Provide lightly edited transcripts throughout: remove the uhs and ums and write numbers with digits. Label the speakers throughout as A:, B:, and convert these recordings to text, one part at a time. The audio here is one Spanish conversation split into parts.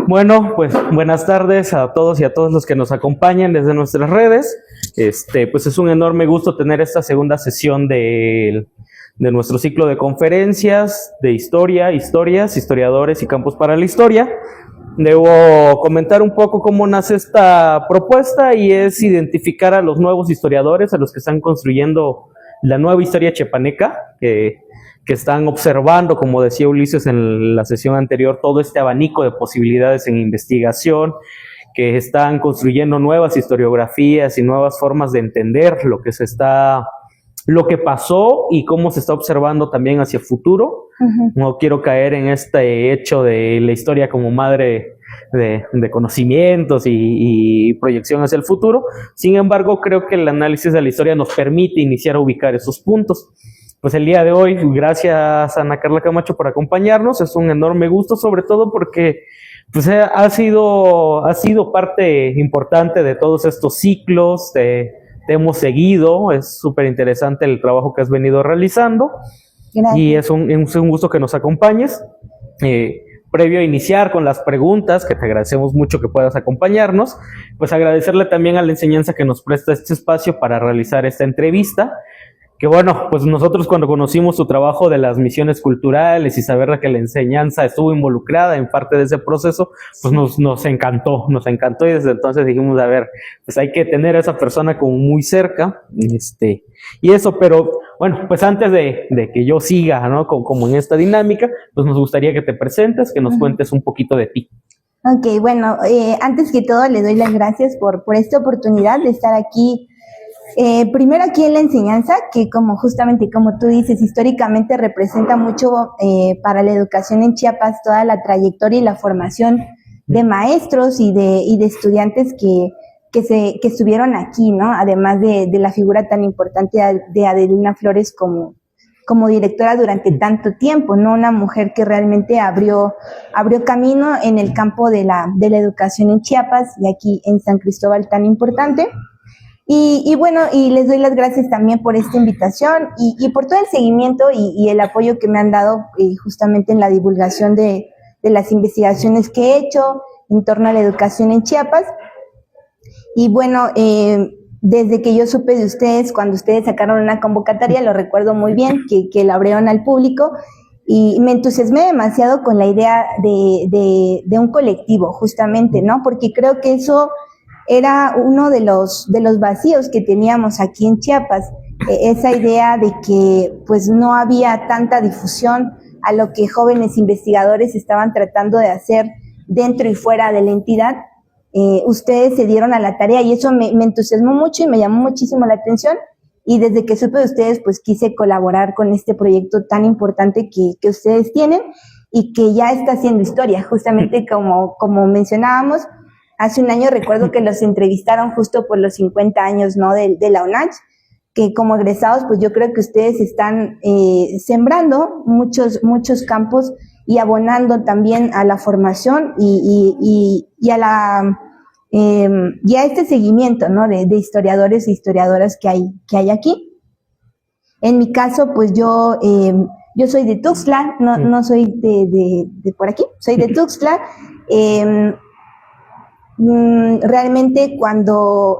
A: Bueno, pues buenas tardes a todos y a todos los que nos acompañan desde nuestras redes. Pues es un enorme gusto tener esta segunda sesión de nuestro ciclo de conferencias de historia, historias, historiadores y campos para la historia. Debo comentar un poco cómo nace esta propuesta y es identificar a los nuevos historiadores, a los que están construyendo la nueva historia chiapaneca, que están observando, como decía Ulises en la sesión anterior, todo este abanico de posibilidades en investigación, que están construyendo nuevas historiografías y nuevas formas de entender lo que pasó y cómo se está observando también hacia el futuro. No quiero caer en este hecho de la historia como madre de conocimientos y proyección hacia el futuro. Sin embargo, creo que el análisis de la historia nos permite iniciar a ubicar esos puntos. Pues el día de hoy, gracias a Ana Carla Camacho por acompañarnos, es un enorme gusto, sobre todo porque pues, ha sido parte importante de todos estos ciclos, te hemos seguido, es súper interesante el trabajo que has venido realizando. Gracias. Y es un gusto que nos acompañes. Previo a iniciar con las preguntas, que te agradecemos mucho que puedas acompañarnos, pues agradecerle también a la enseñanza que nos presta este espacio para realizar esta entrevista. Que bueno, pues nosotros cuando conocimos tu trabajo de las misiones culturales y saber que la enseñanza estuvo involucrada en parte de ese proceso, pues nos encantó y desde entonces dijimos, a ver, pues hay que tener a esa persona como muy cerca, y eso, pero bueno, pues antes de que yo siga, ¿no? Como en esta dinámica, pues nos gustaría que te presentes, que nos cuentes un poquito de ti.
B: Ok, bueno, antes que todo le doy las gracias por esta oportunidad de estar aquí. Primero aquí en la enseñanza, que justamente como tú dices, históricamente representa mucho para la educación en Chiapas toda la trayectoria y la formación de maestros y de estudiantes que estuvieron aquí, ¿no? Además de la figura tan importante de Adelina Flores como directora durante tanto tiempo, ¿no? Una mujer que realmente abrió camino en el campo de la educación en Chiapas y aquí en San Cristóbal tan importante. Y bueno, y les doy las gracias también por esta invitación y por todo el seguimiento y el apoyo que me han dado justamente en la divulgación de las investigaciones que he hecho en torno a la educación en Chiapas. Y bueno, desde que yo supe de ustedes, cuando ustedes sacaron una convocatoria, lo recuerdo muy bien, que la abrieron al público, y me entusiasmé demasiado con la idea de un colectivo, justamente, ¿no? Porque creo que eso era uno de los vacíos que teníamos aquí en Chiapas, esa idea de que pues no había tanta difusión a lo que jóvenes investigadores estaban tratando de hacer dentro y fuera de la entidad. Ustedes se dieron a la tarea y eso me entusiasmó mucho y me llamó muchísimo la atención, y desde que supe de ustedes pues quise colaborar con este proyecto tan importante que ustedes tienen y que ya está haciendo historia, justamente como mencionábamos. Hace un año recuerdo que los entrevistaron justo por los 50 años, ¿no? de la UNACH, que como egresados, pues yo creo que ustedes están sembrando muchos campos y abonando también a la formación y a este seguimiento, ¿no? de historiadores e historiadoras que hay aquí. En mi caso, pues yo soy de Tuxtla, no soy de por aquí, soy de Tuxtla. Realmente cuando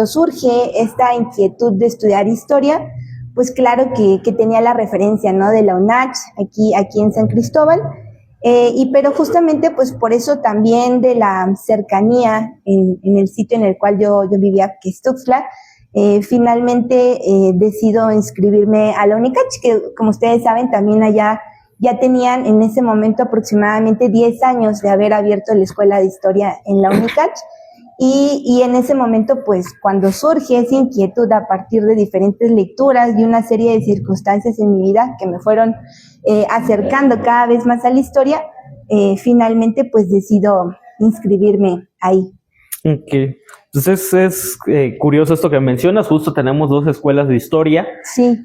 B: surge esta inquietud de estudiar historia, pues claro que tenía la referencia, ¿no? de la UNACH aquí en San Cristóbal, pero justamente pues por eso también de la cercanía en el sitio en el cual yo vivía, que es Tuxtla, finalmente decido inscribirme a la UNICACH, que como ustedes saben también allá ya tenían en ese momento aproximadamente 10 años de haber abierto la Escuela de Historia en la UNICACH, y en ese momento, pues, cuando surge esa inquietud a partir de diferentes lecturas y una serie de circunstancias en mi vida que me fueron acercando cada vez más a la historia, finalmente, pues, decido inscribirme ahí.
A: Okay. Entonces es curioso esto que mencionas, justo tenemos 2 escuelas de historia.
B: Sí.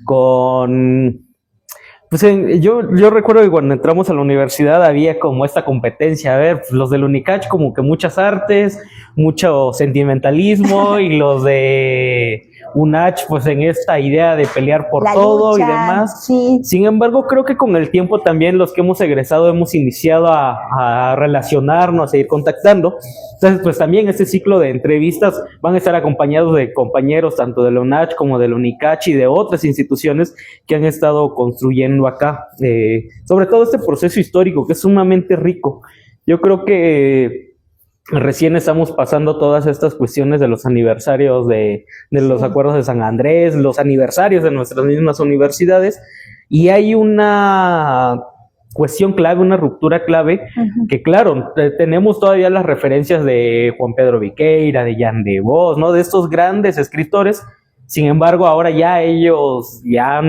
A: Pues yo recuerdo que cuando entramos a la universidad había como esta competencia, a ver, pues los del UNICACH como que muchas artes, mucho sentimentalismo y los de UNACH, pues en esta idea de pelear por
B: La
A: todo
B: lucha,
A: y demás.
B: sí.
A: Sin embargo, creo que con el tiempo también los que hemos egresado hemos iniciado a relacionarnos, a ir contactando. Entonces, pues también este ciclo de entrevistas van a estar acompañados de compañeros tanto de la UNACH como de la UNICACH y de otras instituciones que han estado construyendo acá. Sobre todo este proceso histórico que es sumamente rico. Yo creo que recién estamos pasando todas estas cuestiones de los aniversarios de los acuerdos de San Andrés, los aniversarios de nuestras mismas universidades, y hay una cuestión clave, una ruptura clave, que claro, tenemos todavía las referencias de Juan Pedro Viqueira, de Jan de Vos, ¿no? De estos grandes escritores. Sin embargo, ahora ya ellos ya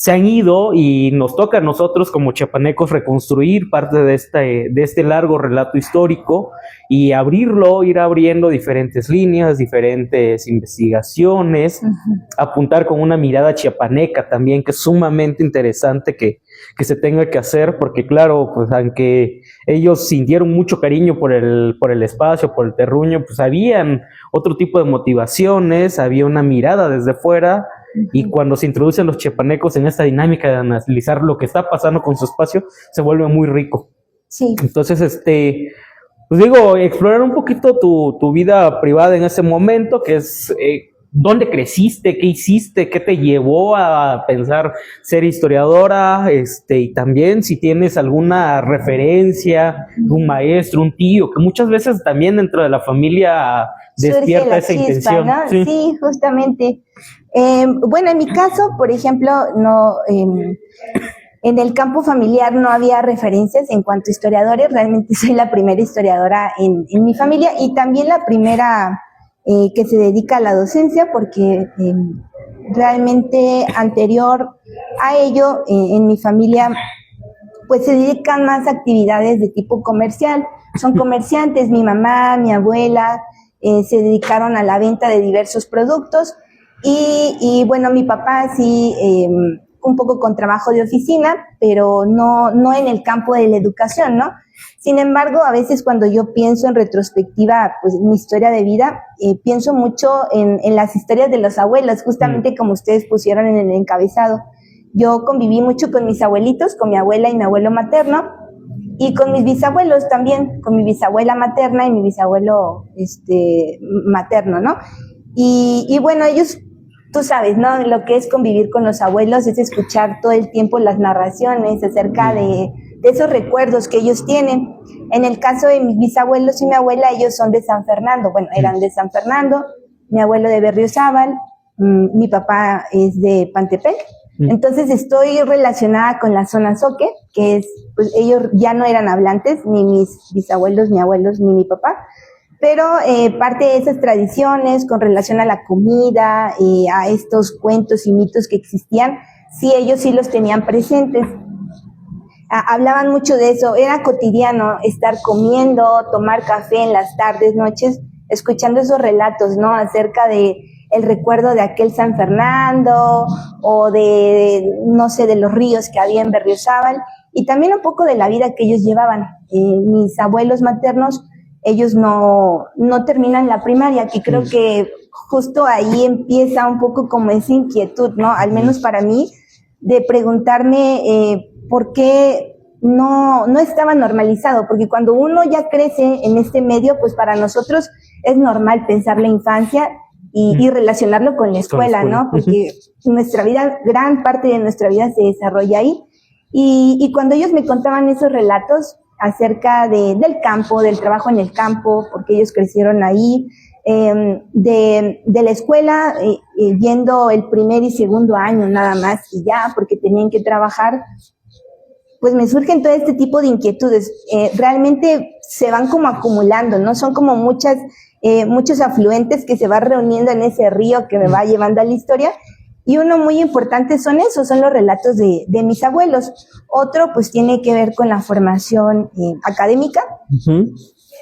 A: se han ido y nos toca a nosotros como chiapanecos reconstruir parte de este largo relato histórico y abrirlo, ir abriendo diferentes líneas, diferentes investigaciones, apuntar con una mirada chiapaneca también, que es sumamente interesante que se tenga que hacer, porque claro, pues aunque ellos sintieron mucho cariño por el espacio, por el terruño, pues habían otro tipo de motivaciones, había una mirada desde fuera. Y cuando se introducen los chiapanecos en esta dinámica de analizar lo que está pasando con su espacio, se vuelve muy rico.
B: Sí.
A: Entonces, pues digo, explorar un poquito tu vida privada en ese momento, que es dónde creciste, qué hiciste, qué te llevó a pensar ser historiadora, y también si tienes alguna referencia, un maestro, un tío, que muchas veces también dentro de la familia despierta esa
B: chispa,
A: intención.
B: ¿no? Sí, justamente. Bueno, en mi caso, por ejemplo, no, en el campo familiar no había referencias en cuanto a historiadores. Realmente soy la primera historiadora en mi familia y también la primera que se dedica a la docencia, porque realmente anterior a ello, en mi familia, pues se dedican más a actividades de tipo comercial. Son comerciantes, mi mamá, mi abuela, se dedicaron a la venta de diversos productos y bueno, mi papá sí, un poco con trabajo de oficina, pero no en el campo de la educación, ¿no? Sin embargo, a veces cuando yo pienso en retrospectiva, pues mi historia de vida, pienso mucho en las historias de los abuelos, justamente como ustedes pusieron en el encabezado. Yo conviví mucho con mis abuelitos, con mi abuela y mi abuelo materno, y con mis bisabuelos también, con mi bisabuela materna y mi bisabuelo materno, ¿no? Y bueno, ellos, tú sabes, ¿no? Lo que es convivir con los abuelos es escuchar todo el tiempo las narraciones acerca de esos recuerdos que ellos tienen. En el caso de mis bisabuelos y mi abuela, ellos son de San Fernando, bueno, eran de San Fernando, mi abuelo de Berriozábal, mi papá es de Pantepec. Entonces estoy relacionada con la zona Zoque, que es, pues ellos ya no eran hablantes, ni mis bisabuelos, ni abuelos, ni mi papá, pero parte de esas tradiciones con relación a la comida, a estos cuentos y mitos que existían, sí, ellos sí los tenían presentes. Hablaban mucho de eso, era cotidiano estar comiendo, tomar café en las tardes, noches, escuchando esos relatos, ¿no? Acerca de el recuerdo de aquel San Fernando o de, no sé, de los ríos que había en Berriozábal y también un poco de la vida que ellos llevaban. Mis abuelos maternos, ellos no terminan la primaria, que creo que justo ahí empieza un poco como esa inquietud, ¿no? Al menos para mí, de preguntarme por qué no estaba normalizado, porque cuando uno ya crece en este medio, pues para nosotros es normal pensar la infancia y relacionarlo con la escuela, ¿no? Porque nuestra vida, gran parte de nuestra vida se desarrolla ahí. Y cuando ellos me contaban esos relatos acerca del campo, del trabajo en el campo, porque ellos crecieron ahí, de la escuela, yendo el primer y segundo año nada más y ya, porque tenían que trabajar, pues me surgen todo este tipo de inquietudes. Realmente se van como acumulando, ¿no? Son como muchos afluentes que se van reuniendo en ese río que me va llevando a la historia. Y uno muy importante son los relatos de mis abuelos. Otro, pues, tiene que ver con la formación académica.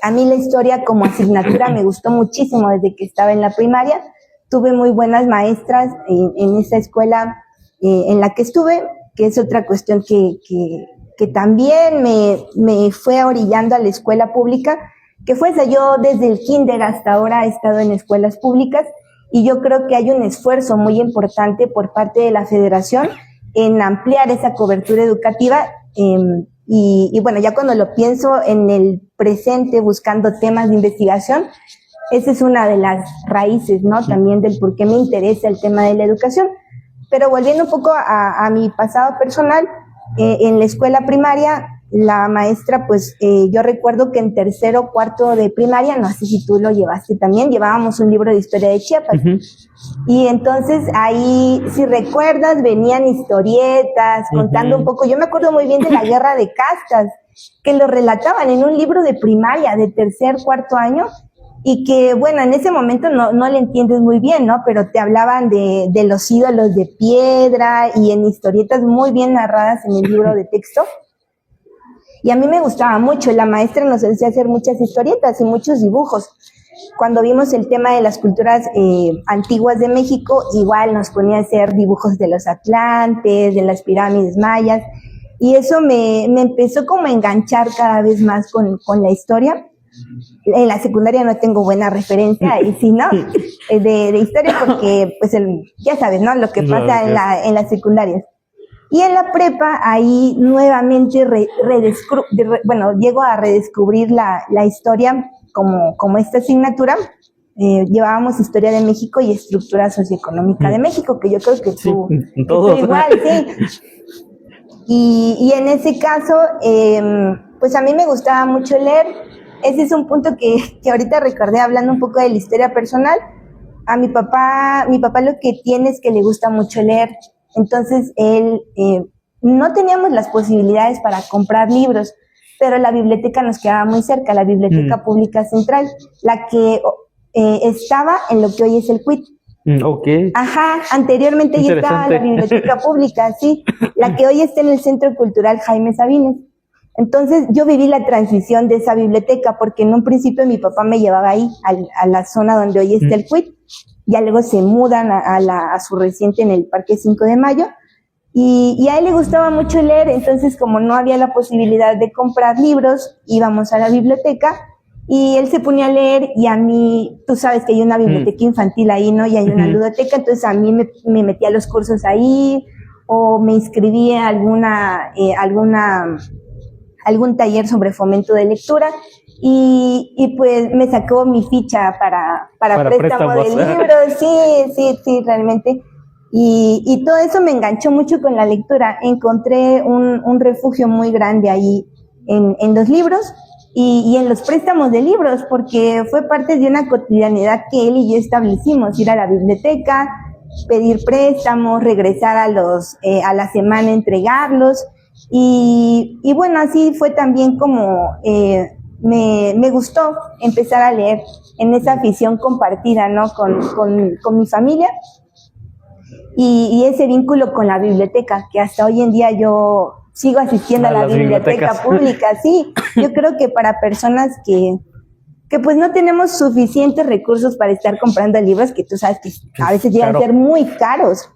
B: A mí la historia como asignatura me gustó muchísimo desde que estaba en la primaria. Tuve muy buenas maestras en esa escuela en la que estuve, que es otra cuestión que también me fue orillando a la escuela pública, que fue esa. Yo desde el kinder hasta ahora he estado en escuelas públicas y yo creo que hay un esfuerzo muy importante por parte de la federación en ampliar esa cobertura educativa y bueno, ya cuando lo pienso en el presente buscando temas de investigación, esa es una de las raíces, ¿no? También del por qué me interesa el tema de la educación. Pero volviendo un poco a mi pasado personal, en la escuela primaria, la maestra, pues yo recuerdo que en tercero o cuarto de primaria, no sé si tú lo llevaste también, llevábamos un libro de historia de Chiapas. Y entonces ahí, si recuerdas, venían historietas contando un poco. Yo me acuerdo muy bien de la guerra de castas, que lo relataban en un libro de primaria, de tercer, cuarto año, y que, bueno, en ese momento no le entiendes muy bien, ¿no? Pero te hablaban de los ídolos de piedra y en historietas muy bien narradas en el libro de texto. Y a mí me gustaba mucho, la maestra nos hacía hacer muchas historietas y muchos dibujos. Cuando vimos el tema de las culturas antiguas de México, igual nos ponía a hacer dibujos de los atlantes, de las pirámides mayas, y eso me empezó como a enganchar cada vez más con la historia. En la secundaria no tengo buena referencia, y sí, ¿no? De historia, porque, pues, ya sabes, ¿no? Lo que pasa en las secundarias. Y en la prepa, ahí nuevamente, llego a redescubrir la historia como esta asignatura. Llevábamos Historia de México y Estructura Socioeconómica de México, que yo creo que tú igual, sí. Y en ese caso, pues a mí me gustaba mucho leer. Ese es un punto que ahorita recordé hablando un poco de la historia personal. A mi papá lo que tiene es que le gusta mucho leer. Entonces, él, no teníamos las posibilidades para comprar libros, pero la biblioteca nos quedaba muy cerca, la Biblioteca Pública Central, la que estaba en lo que hoy es el CUIT.
A: Okay.
B: Ajá, anteriormente ya estaba la Biblioteca Pública, sí, la que hoy está en el Centro Cultural Jaime Sabines. Entonces, yo viví la transición de esa biblioteca, porque en un principio mi papá me llevaba ahí, a la zona donde hoy está el CUIT. Ya luego se mudan a su residencia en el Parque 5 de Mayo, y a él le gustaba mucho leer. Entonces, como no había la posibilidad de comprar libros, íbamos a la biblioteca, y él se ponía a leer, y a mí, tú sabes que hay una biblioteca infantil ahí, ¿no? Y hay una ludoteca, entonces a mí me metía a los cursos ahí, o me inscribía a algún taller sobre fomento de lectura, y pues me sacó mi ficha para préstamo de libros, sí, realmente. Y todo eso me enganchó mucho con la lectura. Encontré un refugio muy grande ahí en los libros y en los préstamos de libros, porque fue parte de una cotidianidad que él y yo establecimos: ir a la biblioteca, pedir préstamos, regresar a la semana, entregarlos. Y bueno, así fue también como me gustó empezar a leer, en esa afición compartida, ¿no? Con mi familia, y ese vínculo con la biblioteca, que hasta hoy en día yo sigo asistiendo a la biblioteca pública. Sí, yo creo que para personas que pues no tenemos suficientes recursos para estar comprando libros, que tú sabes que a veces llegan a ser muy caros,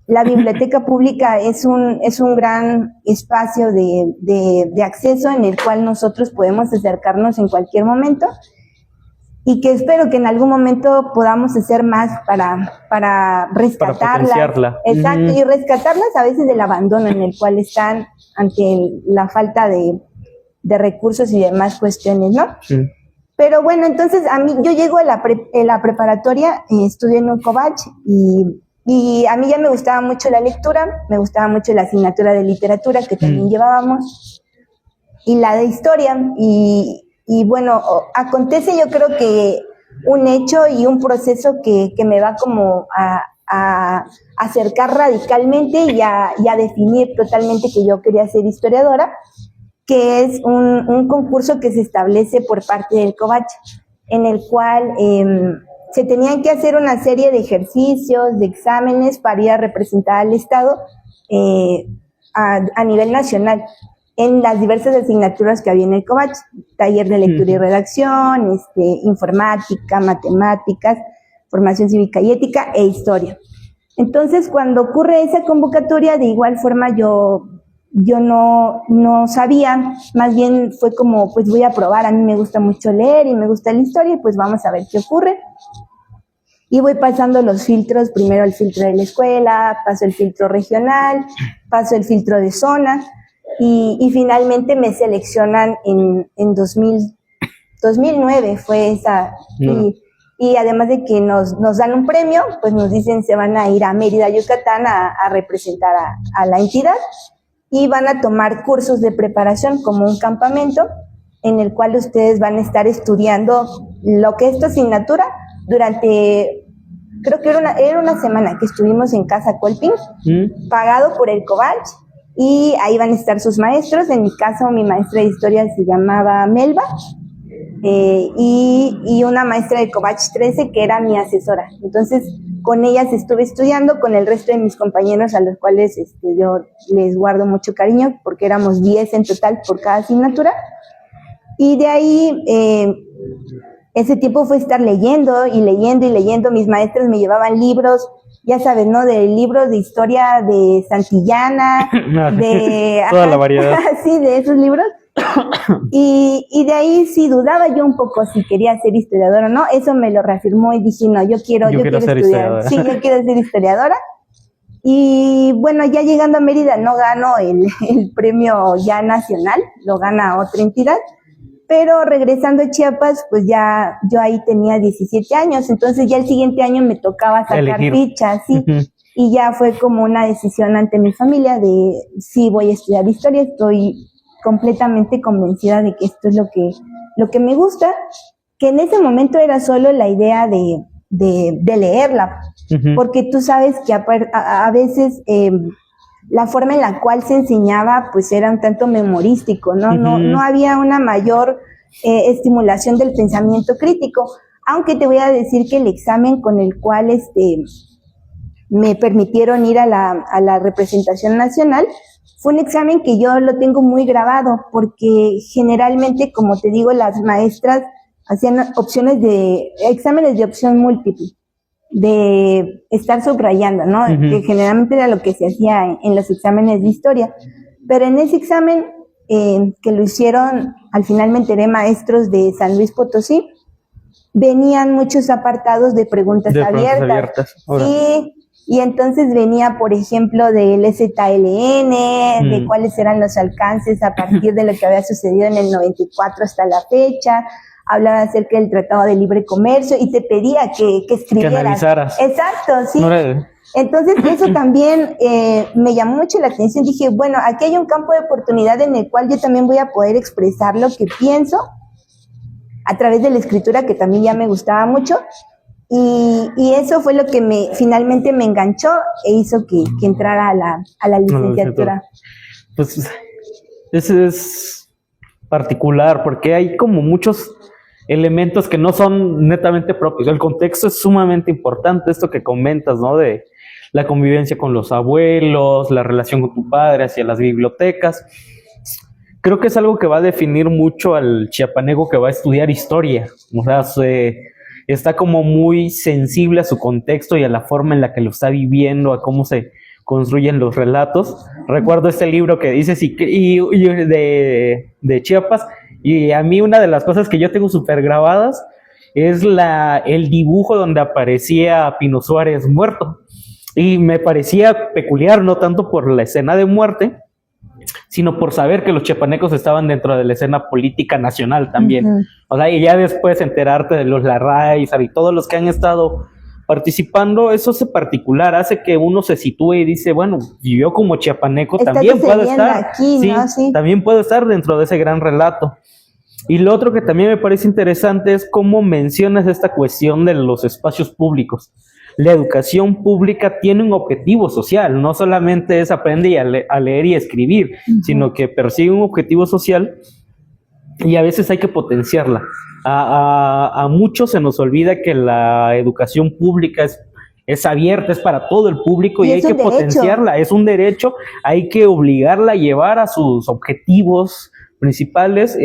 B: la biblioteca pública es un gran espacio de acceso, en el cual nosotros podemos acercarnos en cualquier momento, y que espero que en algún momento podamos hacer más para rescatarlas. Exacto, y rescatarlas a veces del abandono en el cual están ante la falta de recursos y demás cuestiones, ¿no? Pero bueno, entonces yo llego a la preparatoria, estudié en Ucobach, y a mí ya me gustaba mucho la lectura, me gustaba mucho la asignatura de literatura que también llevábamos, y la de historia. Y bueno, acontece, yo creo que un hecho y un proceso que me va como a acercar radicalmente y a definir totalmente que yo quería ser historiadora, que es un concurso que se establece por parte del COBACH, en el cual se tenían que hacer una serie de ejercicios, de exámenes para ir a representar al Estado a nivel nacional, en las diversas asignaturas que había en el COBACH: taller de lectura y redacción, informática, matemáticas, formación cívica y ética e historia. Entonces, cuando ocurre esa convocatoria, de igual forma yo yo no sabía, más bien fue como, pues voy a probar, a mí me gusta mucho leer y me gusta la historia, y pues vamos a ver qué ocurre. Y voy pasando los filtros, primero el filtro de la escuela, paso el filtro regional, paso el filtro de zona, y finalmente me seleccionan en 2009 fue esa, y además de que nos dan un premio, pues nos dicen se van a ir a Mérida, Yucatán a representar a la entidad, y van a tomar cursos de preparación como un campamento en el cual ustedes van a estar estudiando lo que es tu asignatura durante, creo que era una semana que estuvimos en Casa Colping, pagado por el Covach, y ahí van a estar sus maestros. En mi caso, mi maestra de historia se llamaba Melba, y una maestra de Covach 13 que era mi asesora. Entonces, con ellas estuve estudiando, con el resto de mis compañeros a los cuales yo les guardo mucho cariño, porque éramos 10 en total por cada asignatura. Y de ahí, ese tiempo fue estar leyendo y leyendo y leyendo. Mis maestras me llevaban libros, ya sabes, ¿no? De libros de historia de Santillana, de...
A: Toda la variedad.
B: Sí, de esos libros. Y de ahí sí dudaba yo un poco si quería ser historiadora o no. Eso me lo reafirmó y dije, no, yo quiero
A: ser
B: estudiar. Sí, yo quiero ser historiadora. Y bueno, ya llegando a Mérida no gano el premio ya nacional, lo gana otra entidad. Pero regresando a Chiapas, pues ya yo ahí tenía 17 años, entonces ya el siguiente año me tocaba sacar fichas, ¿sí? Y ya fue como una decisión ante mi familia de sí, voy a estudiar historia, estoy completamente convencida de que esto es lo que me gusta, que en ese momento era solo la idea de leerla, porque tú sabes que a veces la forma en la cual se enseñaba pues era un tanto memorístico, ¿no? No había una mayor estimulación del pensamiento crítico, aunque te voy a decir que el examen con el cual me permitieron ir a la representación nacional fue un examen que yo lo tengo muy grabado, porque generalmente, como te digo, las maestras hacían exámenes de opción múltiple, de estar subrayando, ¿no? Que generalmente era lo que se hacía en los exámenes de historia. Pero en ese examen, que lo hicieron, al final me enteré, maestros de San Luis Potosí, venían muchos apartados de preguntas abiertas. Y entonces venía, por ejemplo, del ZLN, de cuáles eran los alcances a partir de lo que había sucedido en el 94 hasta la fecha. Hablaba acerca del Tratado de Libre Comercio y te pedía que escribieras.
A: Que analizaras.
B: Exacto, sí. Entonces eso también me llamó mucho la atención. Dije, bueno, aquí hay un campo de oportunidad en el cual yo también voy a poder expresar lo que pienso a través de la escritura, que también ya me gustaba mucho. Y eso fue lo que finalmente me enganchó e hizo que entrara a la licenciatura.
A: Pues ese es particular, porque hay como muchos elementos que no son netamente propios. El contexto es sumamente importante, esto que comentas, ¿no? De la convivencia con los abuelos, la relación con tu padre, hacia las bibliotecas. Creo que es algo que va a definir mucho al chiapaneco que va a estudiar historia. O sea, está como muy sensible a su contexto y a la forma en la que lo está viviendo, a cómo se construyen los relatos. Recuerdo este libro que dices de Chiapas, y a mí una de las cosas que yo tengo súper grabadas es el dibujo donde aparecía Pino Suárez muerto. Y me parecía peculiar, no tanto por la escena de muerte, sino por saber que los chiapanecos estaban dentro de la escena política nacional también. O sea, y ya después enterarte de los Larraíz y todos los que han estado participando, eso hace particular, hace que uno se sitúe y dice, bueno, yo como chiapaneco también puedo estar
B: aquí,
A: sí,
B: ¿no? Sí.
A: También puedo estar dentro de ese gran relato. Y lo otro que también me parece interesante es cómo mencionas esta cuestión de los espacios públicos. La educación pública tiene un objetivo social, no solamente es aprender a leer y escribir, sino que persigue un objetivo social y a veces hay que potenciarla. A muchos se nos olvida que la educación pública es abierta, es para todo el público y hay que potenciarla, es un derecho, hay que obligarla a llevar a sus objetivos principales,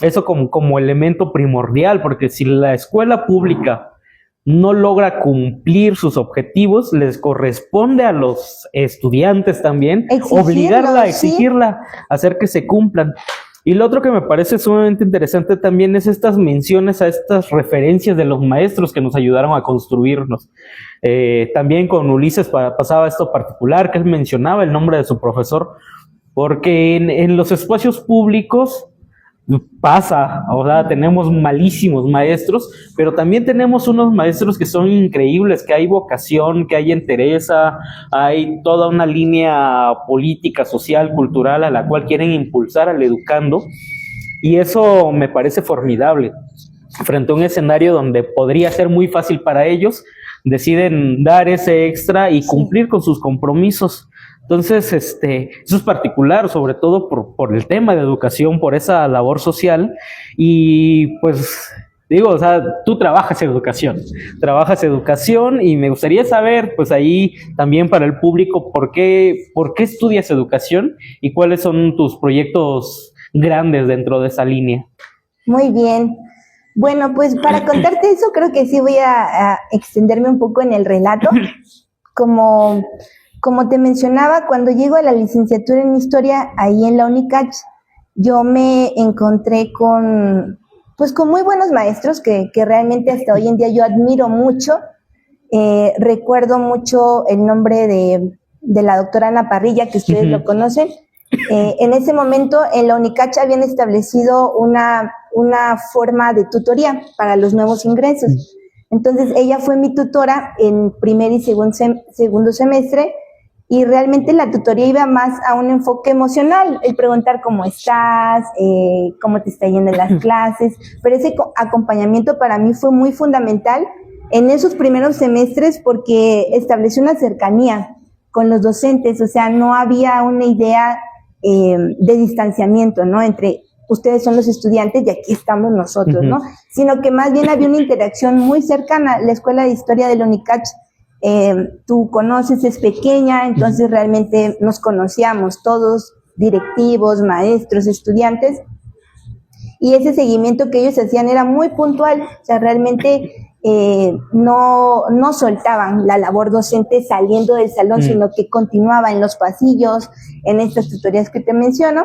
A: eso como elemento primordial, porque si la escuela pública no logra cumplir sus objetivos, les corresponde a los estudiantes también obligarla, exigirla, hacer que se cumplan. Y lo otro que me parece sumamente interesante también es estas menciones a estas referencias de los maestros que nos ayudaron a construirnos. También con Ulises pasaba esto particular, que él mencionaba el nombre de su profesor, porque en los espacios públicos pasa, o sea, tenemos malísimos maestros, pero también tenemos unos maestros que son increíbles, que hay vocación, que hay entereza, hay toda una línea política, social, cultural a la cual quieren impulsar al educando, y eso me parece formidable. Frente a un escenario donde podría ser muy fácil para ellos, deciden dar ese extra y cumplir con sus compromisos. Entonces, eso es particular, sobre todo por el tema de educación, por esa labor social. Y pues, digo, o sea, tú trabajas educación y me gustaría saber, pues ahí también para el público, ¿por qué estudias educación y cuáles son tus proyectos grandes dentro de esa línea?
B: Muy bien. Bueno, pues para contarte eso, creo que sí voy a extenderme un poco en el relato. Como te mencionaba, cuando llego a la licenciatura en Historia, ahí en la UNICACH, yo me encontré con muy buenos maestros que realmente hasta hoy en día yo admiro mucho. Recuerdo mucho el nombre de la doctora Ana Parrilla, que ustedes lo conocen. En ese momento, en la UNICACH habían establecido una forma de tutoría para los nuevos ingresos. Entonces, ella fue mi tutora en primer y segundo semestre, y realmente la tutoría iba más a un enfoque emocional, el preguntar cómo estás, cómo te está yendo en las clases, pero ese acompañamiento para mí fue muy fundamental en esos primeros semestres porque estableció una cercanía con los docentes, o sea, no había una idea de distanciamiento, ¿no?, entre ustedes son los estudiantes y aquí estamos nosotros, ¿no?, sino que más bien había una interacción muy cercana. La Escuela de Historia de la UNICACH, tú conoces, es pequeña, entonces realmente nos conocíamos todos, directivos, maestros, estudiantes, y ese seguimiento que ellos hacían era muy puntual, o sea, realmente no soltaban la labor docente saliendo del salón, sino que continuaba en los pasillos, en estas tutorías que te menciono.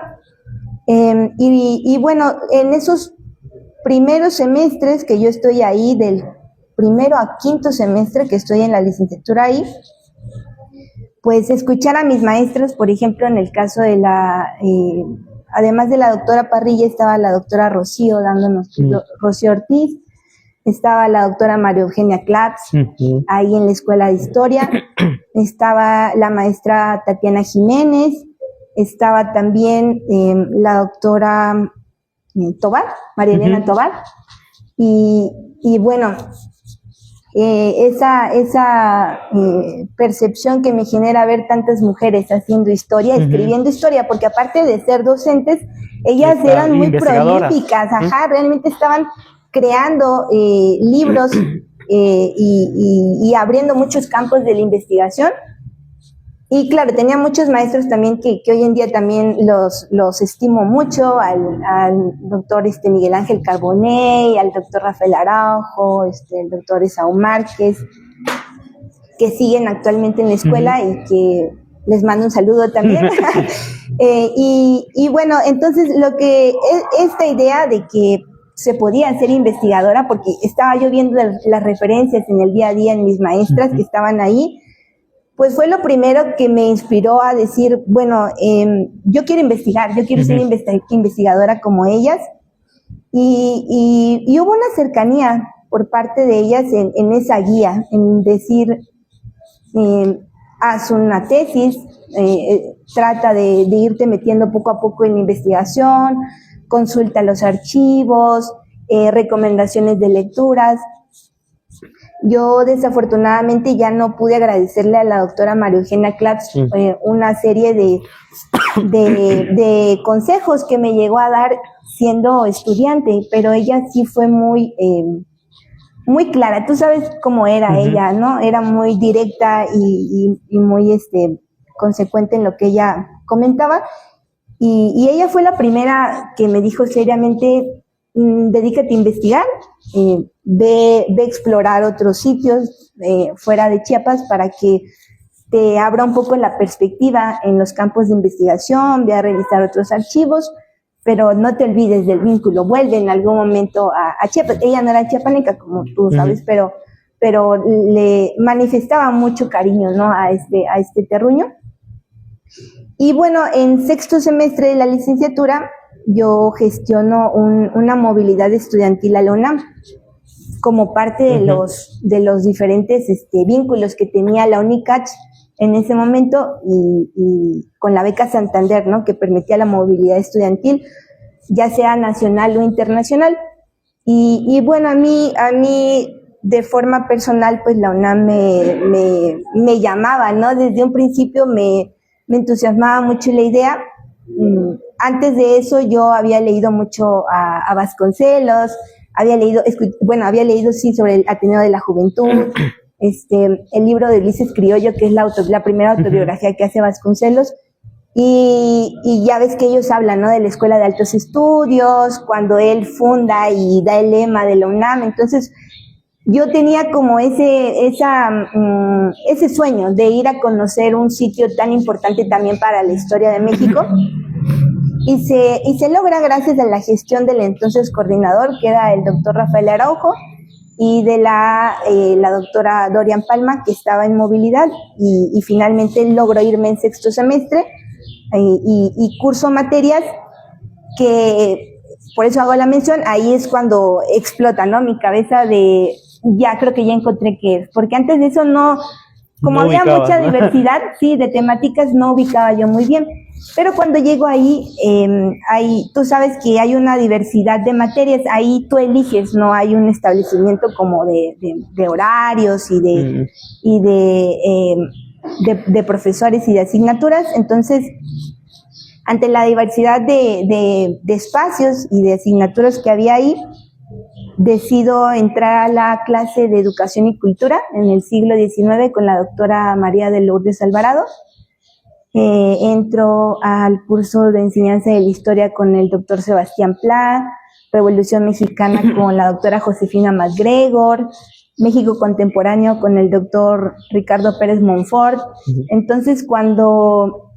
B: Y bueno, en esos primeros semestres que yo estoy ahí, del primero a quinto semestre que estoy en la licenciatura ahí, pues escuchar a mis maestros, por ejemplo, en el caso de además de la doctora Parrilla, estaba la doctora Rocío dándonos, Rocío Ortiz, estaba la doctora María Eugenia Claps, ahí en la Escuela de Historia, estaba la maestra Tatiana Jiménez, estaba también la doctora Tobar, María Elena Tobar, y bueno, esa percepción que me genera ver tantas mujeres haciendo historia, escribiendo historia, porque aparte de ser docentes, ellas eran muy prolíficas, realmente estaban creando libros y abriendo muchos campos de la investigación. Y claro, tenía muchos maestros también que hoy en día también los estimo mucho, al doctor Miguel Ángel Carbonell, al doctor Rafael Araujo, el doctor Esaú Márquez, que siguen actualmente en la escuela y que les mando un saludo también. Y bueno, entonces esta idea de que se podía ser investigadora, porque estaba yo viendo las referencias en el día a día en mis maestras que estaban ahí, pues fue lo primero que me inspiró a decir, bueno, yo quiero investigar, yo quiero ser investigadora como ellas, y hubo una cercanía por parte de ellas en esa guía, en decir, haz una tesis, trata de irte metiendo poco a poco en la investigación, consulta los archivos, recomendaciones de lecturas. Yo desafortunadamente ya no pude agradecerle a la doctora María Eugenia Claps una serie de consejos que me llegó a dar siendo estudiante, pero ella sí fue muy clara. Tú sabes cómo era ella, ¿no? Era muy directa y muy consecuente en lo que ella comentaba, y ella fue la primera que me dijo seriamente, dedícate a investigar, ve a explorar otros sitios fuera de Chiapas para que te abra un poco la perspectiva en los campos de investigación, ve a revisar otros archivos, pero no te olvides del vínculo, vuelve en algún momento a Chiapas. Ella no era chiapaneca, como tú sabes, pero le manifestaba mucho cariño, ¿no?, a este terruño. Y bueno, en sexto semestre de la licenciatura, yo gestiono una movilidad estudiantil a la UNAM, como parte de los diferentes vínculos que tenía la UNICACH en ese momento, y con la beca Santander, ¿no?, que permitía la movilidad estudiantil, ya sea nacional o internacional. Y bueno, a mí de forma personal, pues la UNAM me llamaba, ¿no? Desde un principio me entusiasmaba mucho la idea. Antes de eso yo había leído mucho a Vasconcelos, había leído sí sobre el Ateneo de la Juventud, el libro de Ulises Criollo, que es la primera autobiografía que hace Vasconcelos, y ya ves que ellos hablan, ¿no?, de la Escuela de Altos Estudios, cuando él funda y da el lema de la UNAM. Entonces yo tenía como ese sueño de ir a conocer un sitio tan importante también para la historia de México, y se logra gracias a la gestión del entonces coordinador, que era el doctor Rafael Araujo, y de la doctora Dorian Palma, que estaba en movilidad, y finalmente logró irme en sexto semestre, y curso materias que, por eso hago la mención, ahí es cuando explota, ¿no?, mi cabeza de, ya creo que ya encontré qué es, porque antes de eso como había mucha diversidad, sí, de temáticas, no ubicaba yo muy bien. Pero cuando llego ahí, tú sabes que hay una diversidad de materias, ahí tú eliges, no hay un establecimiento como de horarios y de profesores y de asignaturas. Entonces, ante la diversidad de espacios y de asignaturas que había ahí, decido entrar a la clase de Educación y Cultura en el siglo XIX con la doctora María de Lourdes Alvarado. Entro al curso de enseñanza de la historia con el doctor Sebastián Pla, Revolución Mexicana con la doctora Josefina MacGregor, México Contemporáneo con el doctor Ricardo Pérez Monfort. Entonces, cuando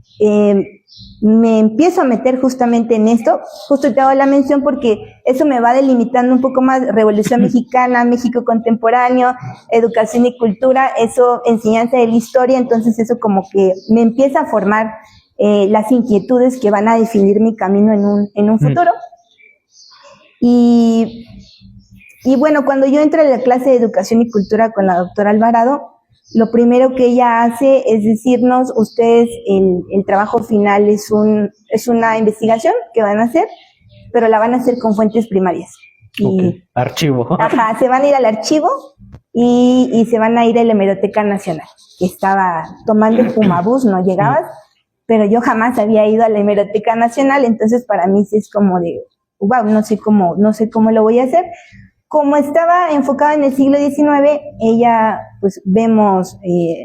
B: me empiezo a meter justamente en esto, justo te hago la mención porque eso me va delimitando un poco más: Revolución Mexicana, México Contemporáneo, Educación y Cultura, eso, enseñanza de la historia. Entonces eso como que me empieza a formar las inquietudes que van a definir mi camino en un futuro. Y bueno, cuando yo entro a la clase de Educación y Cultura con la doctora Alvarado, lo primero que ella hace es decirnos: ustedes, el trabajo final es una investigación que van a hacer, pero la van a hacer con fuentes primarias.
A: Okay. Archivo.
B: Ajá, se van a ir al archivo y se van a ir a la Hemeroteca Nacional, que estaba tomando el Pumabús, no llegabas, pero yo jamás había ido a la Hemeroteca Nacional. Entonces para mí sí es como de, wow, no sé cómo lo voy a hacer. Como estaba enfocada en el siglo XIX, ella, pues vemos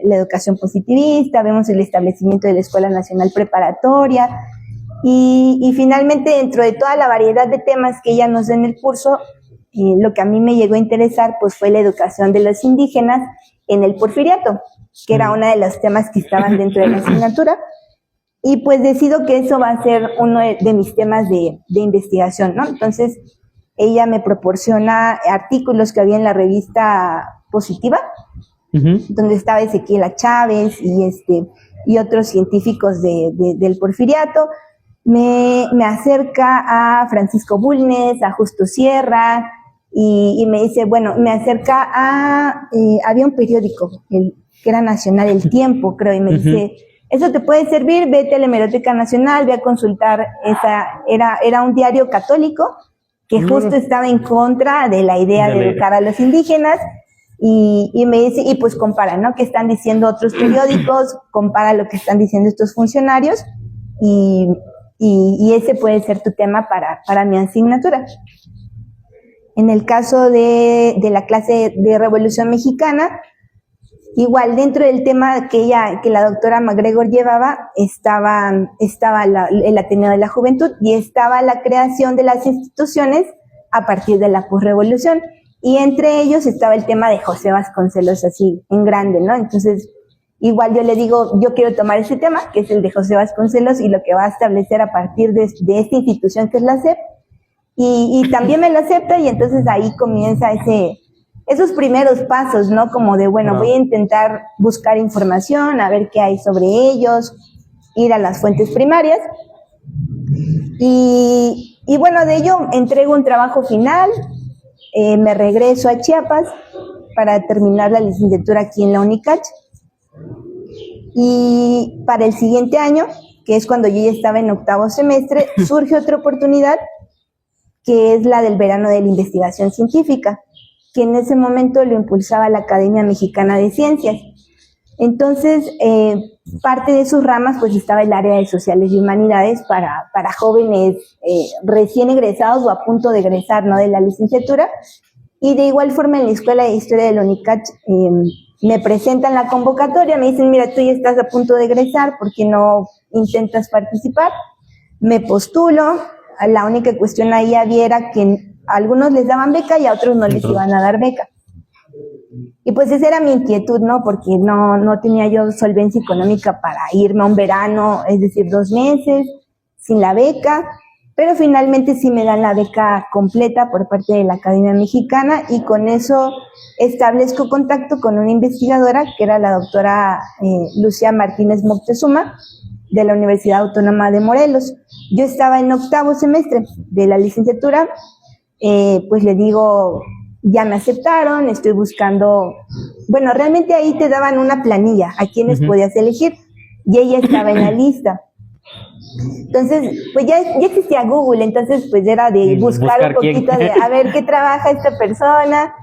B: la educación positivista, vemos el establecimiento de la Escuela Nacional Preparatoria, y finalmente, dentro de toda la variedad de temas que ella nos da en el curso, lo que a mí me llegó a interesar pues fue la educación de los indígenas en el Porfiriato, que era uno de los temas que estaban dentro de la asignatura, y pues decido que eso va a ser uno de mis temas de investigación, ¿no? Entonces, ella me proporciona artículos que había en la revista Positiva, donde estaba Ezequiela Chávez y otros científicos del Porfiriato. Me acerca a Francisco Bulnes, a Justo Sierra, y me dice, bueno, me acerca había un periódico que era nacional, El Tiempo, creo, y me dice: eso te puede servir, vete a la Hemeroteca Nacional, ve a consultar era un diario católico que justo estaba en contra de la idea de educar a los indígenas, y me dice, y pues compara, ¿no?, qué están diciendo otros periódicos, compara lo que están diciendo estos funcionarios, y ese puede ser tu tema para mi asignatura. En el caso de la clase de Revolución Mexicana, igual dentro del tema que la doctora MacGregor llevaba, estaba el Ateneo de la Juventud, y estaba la creación de las instituciones a partir de la posrevolución. Y entre ellos estaba el tema de José Vasconcelos, así en grande, ¿no? Entonces, igual yo le digo, yo quiero tomar ese tema, que es el de José Vasconcelos, y lo que va a establecer a partir de esta institución que es la SEP, y también me lo acepta, y entonces ahí comienza esos primeros pasos, ¿no? Como de, bueno, voy a intentar buscar información, a ver qué hay sobre ellos, ir a las fuentes primarias, y bueno, de ello entrego un trabajo final, me regreso a Chiapas para terminar la licenciatura aquí en la UNICACH, y para el siguiente año, que es cuando yo ya estaba en octavo semestre, surge otra oportunidad, que es la del verano de la investigación científica, que en ese momento lo impulsaba la Academia Mexicana de Ciencias. Entonces, parte de sus ramas, pues estaba el área de sociales y humanidades para jóvenes recién egresados o a punto de egresar, ¿no?, de la licenciatura. Y de igual forma en la Escuela de Historia de la UNICACH me presentan la convocatoria, me dicen, mira, tú ya estás a punto de egresar, ¿por qué no intentas participar? Me postulo, la única cuestión ahí era que a algunos les daban beca y a otros no les iban a dar beca. Y pues esa era mi inquietud, ¿no? Porque no tenía yo solvencia económica para irme a un verano, es decir, 2 meses, sin la beca, pero finalmente sí me dan la beca completa por parte de la Academia Mexicana, y con eso establezco contacto con una investigadora que era la doctora Lucía Martínez Moctezuma, de la Universidad Autónoma de Morelos. Yo estaba en octavo semestre de la licenciatura, pues le digo, ya me aceptaron, estoy buscando, bueno, realmente ahí te daban una planilla a quienes podías elegir, y ella estaba en la lista. Entonces, pues ya existía Google, entonces pues era de buscar un poquito de a ver qué trabaja esta persona,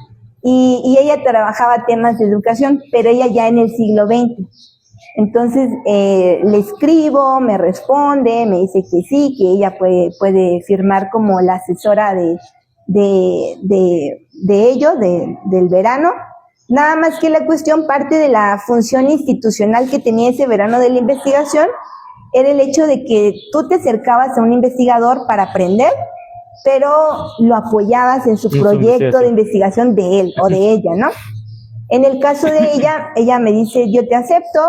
B: y ella trabajaba temas de educación, pero ella ya en el siglo XX. Entonces le escribo, me responde, me dice que sí, que ella puede firmar como la asesora de ello, del verano. Nada más que la cuestión, parte de la función institucional que tenía ese verano de la investigación era el hecho de que tú te acercabas a un investigador para aprender, pero lo apoyabas en su proyecto de investigación de él o de ella, ¿no? En el caso de ella me dice, yo te acepto,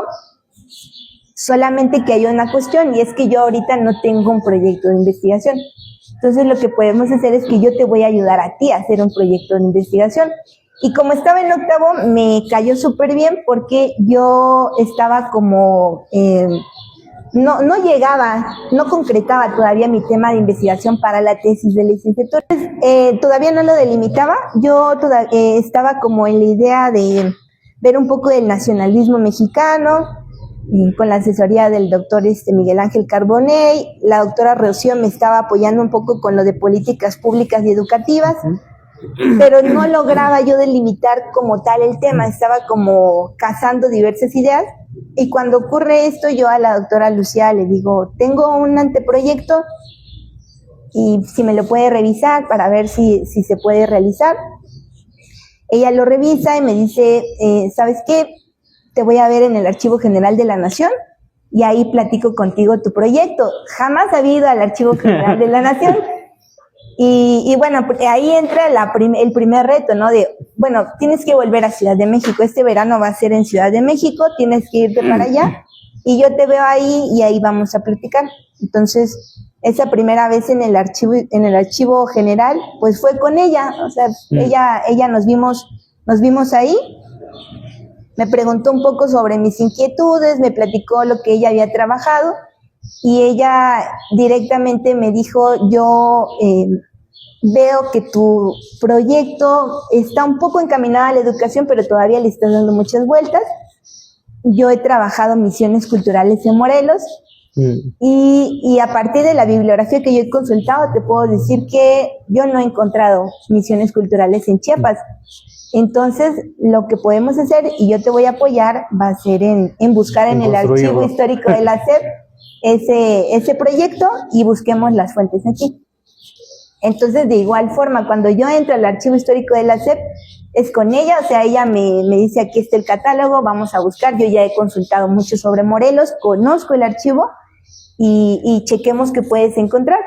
B: solamente que hay una cuestión, y es que yo ahorita no tengo un proyecto de investigación. Entonces lo que podemos hacer es que yo te voy a ayudar a ti a hacer un proyecto de investigación. Y como estaba en octavo, me cayó súper bien, porque yo estaba como, no concretaba todavía mi tema de investigación para la tesis de licenciatura. Todavía no lo delimitaba, yo estaba como en la idea de ver un poco del nacionalismo mexicano, con la asesoría del doctor Miguel Ángel Carbonell. La doctora Rocío me estaba apoyando un poco con lo de políticas públicas y educativas, pero no lograba yo delimitar como tal el tema, estaba como cazando diversas ideas, y cuando ocurre esto, yo a la doctora Lucía le digo, tengo un anteproyecto, y si me lo puede revisar para ver si se puede realizar. Ella lo revisa y me dice, ¿sabes qué? Te voy a ver en el Archivo General de la Nación, y ahí platico contigo tu proyecto. Jamás había ido al Archivo General de la Nación. Y bueno, ahí entra el primer reto, ¿no? De, bueno, tienes que volver a Ciudad de México. Este verano va a ser en Ciudad de México, tienes que irte para allá, y yo te veo ahí, y ahí vamos a platicar. Entonces, esa primera vez en el archivo general, pues fue con ella. O sea, ella nos vimos ahí. Me preguntó un poco sobre mis inquietudes, me platicó lo que ella había trabajado, y ella directamente me dijo, yo veo que tu proyecto está un poco encaminado a la educación, pero todavía le estás dando muchas vueltas. Yo he trabajado misiones culturales en Morelos, y a partir de la bibliografía que yo he consultado, te puedo decir que yo no he encontrado misiones culturales en Chiapas. Entonces, lo que podemos hacer, y yo te voy a apoyar, va a ser en buscar en el Archivo Histórico de la SEP ese proyecto, y busquemos las fuentes aquí. Entonces, de igual forma, cuando yo entro al Archivo Histórico de la SEP, es con ella, o sea, ella me dice, aquí está el catálogo, vamos a buscar. Yo ya he consultado mucho sobre Morelos, conozco el archivo, y chequemos qué puedes encontrar.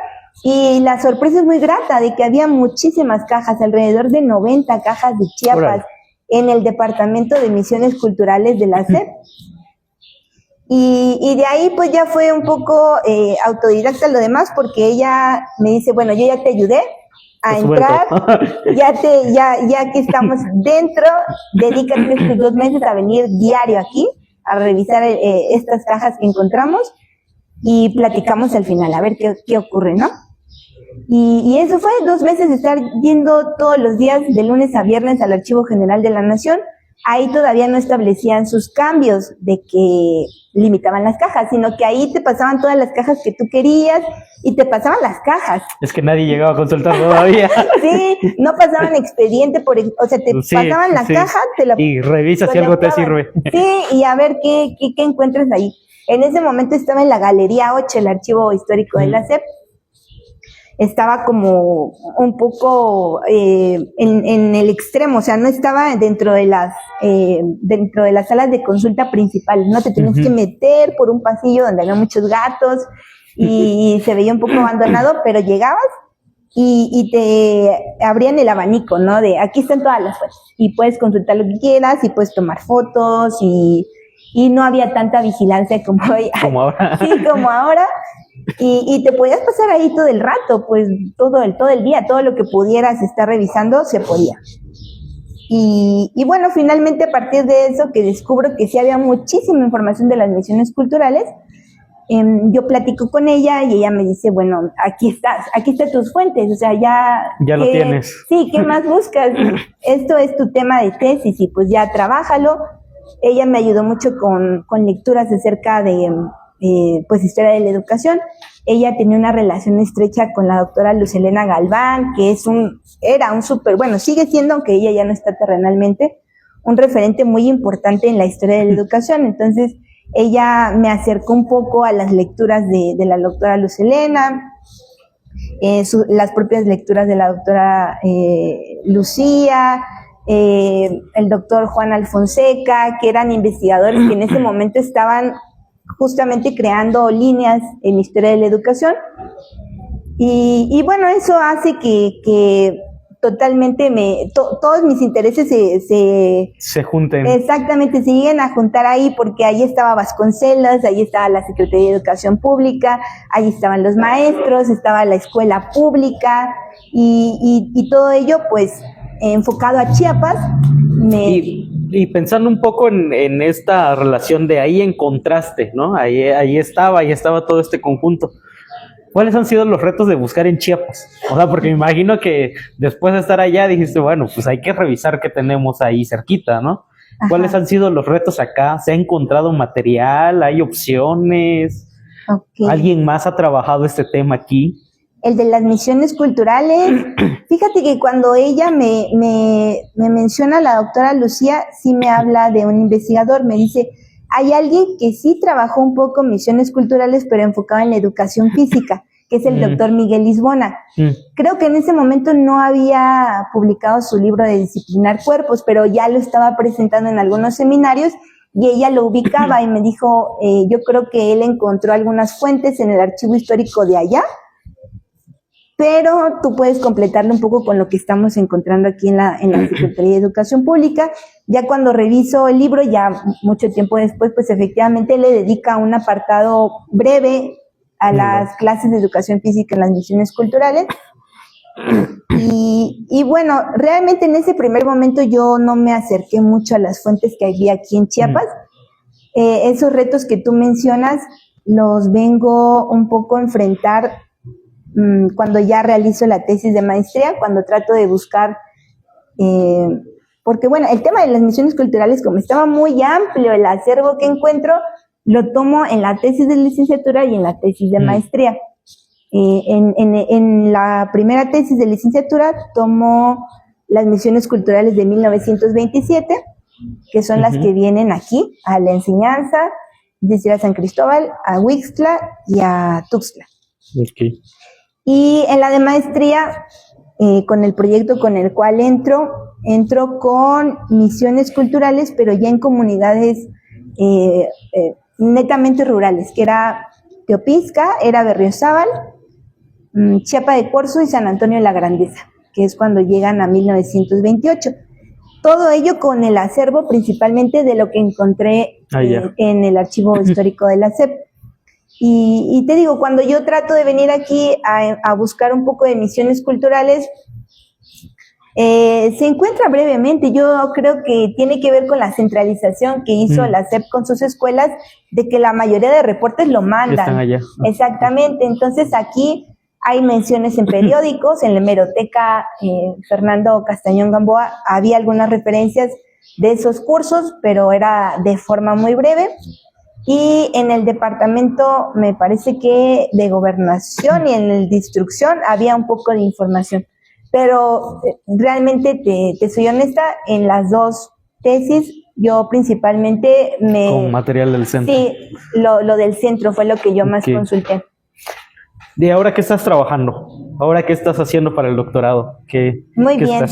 B: Y la sorpresa es muy grata de que había muchísimas cajas, alrededor de 90 cajas de Chiapas.
A: Órale.
B: En el Departamento de Misiones Culturales de la SEP. Y de ahí pues ya fue un poco autodidacta lo demás, porque ella me dice, bueno, yo ya te ayudé a entrar, ya que estamos dentro, dedícate estos 2 meses a venir diario aquí, a revisar estas cajas que encontramos y platicamos al final, a ver qué ocurre, ¿no? Y eso fue 2 meses de estar yendo todos los días, de lunes a viernes, al Archivo General de la Nación. Ahí todavía no establecían sus cambios de que limitaban las cajas, sino que ahí te pasaban todas las cajas que tú querías y te pasaban las cajas.
A: Es que nadie llegaba a consultar todavía.
B: Sí, no pasaban expediente, o sea, te pasaban la caja, te la
A: y revisa si algo te sirve.
B: Sí, y a ver qué encuentras ahí. En ese momento estaba en la Galería 8, el Archivo Histórico de la SEP. Estaba como un poco en el extremo, o sea, no estaba dentro de las salas de consulta principales, ¿no? Te tenías que meter por un pasillo donde había muchos gatos y se veía un poco abandonado, pero llegabas y te abrían el abanico, ¿no? De aquí están todas las fuentes y puedes consultar lo que quieras y puedes tomar fotos y no había tanta vigilancia como hoy.
A: Como ahora.
B: Sí, como ahora. Y te podías pasar ahí todo el rato, pues todo el día, todo lo que pudieras estar revisando se podía. Y bueno, finalmente a partir de eso que descubro que sí había muchísima información de las misiones culturales, yo platico con ella y ella me dice, bueno, aquí están tus fuentes, o sea,
A: ya lo tienes.
B: Sí, ¿qué más buscas? Esto es tu tema de tesis y pues ya trabájalo. Ella me ayudó mucho con lecturas acerca de pues historia de la educación. Ella tenía una relación estrecha con la doctora Luz Helena Galván, que era un súper, bueno, sigue siendo, aunque ella ya no está terrenalmente, un referente muy importante en la historia de la educación. Entonces, ella me acercó un poco a las lecturas de la doctora Luz Helena, las propias lecturas de la doctora Lucía, el doctor Juan Alfonseca, que eran investigadores que en ese momento estaban justamente creando líneas en historia de la educación. Y bueno, eso hace que totalmente todos mis intereses
A: se junten.
B: Exactamente, se lleguen a juntar ahí, porque ahí estaba Vasconcelos, ahí estaba la Secretaría de Educación Pública, ahí estaban los maestros, estaba la escuela pública y todo ello pues enfocado a Chiapas.
A: Y pensando un poco en esta relación de ahí en contraste, ¿no? Ahí estaba todo este conjunto. ¿Cuáles han sido los retos de buscar en Chiapas? O sea, porque me imagino que después de estar allá dijiste, bueno, pues hay que revisar qué tenemos ahí cerquita, ¿no? Ajá. ¿Cuáles han sido los retos acá? ¿Se ha encontrado material? ¿Hay opciones? Okay. ¿Alguien más ha trabajado este tema aquí?
B: El de las misiones culturales. Fíjate que cuando ella me menciona la doctora Lucía, sí me habla de un investigador, me dice, hay alguien que sí trabajó un poco en misiones culturales, pero enfocado en la educación física, que es el doctor Miguel Lisbona. Creo que en ese momento no había publicado su libro de Disciplinar Cuerpos, pero ya lo estaba presentando en algunos seminarios y ella lo ubicaba y me dijo, yo creo que él encontró algunas fuentes en el archivo histórico de allá, pero tú puedes completarlo un poco con lo que estamos encontrando aquí en la Secretaría de Educación Pública. Ya cuando reviso el libro, ya mucho tiempo después, pues efectivamente le dedica un apartado breve a las clases de educación física en las misiones culturales. Y bueno, realmente en ese primer momento yo no me acerqué mucho a las fuentes que había aquí en Chiapas. Esos retos que tú mencionas los vengo un poco a enfrentar cuando ya realizo la tesis de maestría, cuando trato de buscar, porque bueno, el tema de las misiones culturales, como estaba muy amplio el acervo que encuentro, lo tomo en la tesis de licenciatura y en la tesis de maestría. En la primera tesis de licenciatura tomo las misiones culturales de 1927, que son las que vienen aquí a la enseñanza, es decir, a San Cristóbal, a Huixtla y a Tuxtla.
A: Okay.
B: Y en la de maestría, con el proyecto con el cual entro con misiones culturales, pero ya en comunidades netamente rurales, que era Teopisca, era Berriozábal, Chiapa de Corzo y San Antonio de la Grandeza, que es cuando llegan a 1928. Todo ello con el acervo principalmente de lo que encontré en el archivo histórico de la SEP. Y te digo, cuando yo trato de venir aquí a buscar un poco de misiones culturales, se encuentra brevemente. Yo creo que tiene que ver con la centralización que hizo la SEP con sus escuelas, de que la mayoría de reportes lo mandan.
A: Están allá.
B: Exactamente. Entonces aquí hay menciones en periódicos, en la hemeroteca Fernando Castañón Gamboa había algunas referencias de esos cursos, pero era de forma muy breve. Y en el departamento, me parece que de gobernación y en el de instrucción había un poco de información. Pero realmente, te soy honesta, en las dos tesis, yo principalmente
A: con material del centro.
B: Sí, lo del centro fue lo que yo más consulté.
A: ¿Y ahora qué estás trabajando? ¿Ahora qué estás haciendo para el doctorado?
B: Muy bien.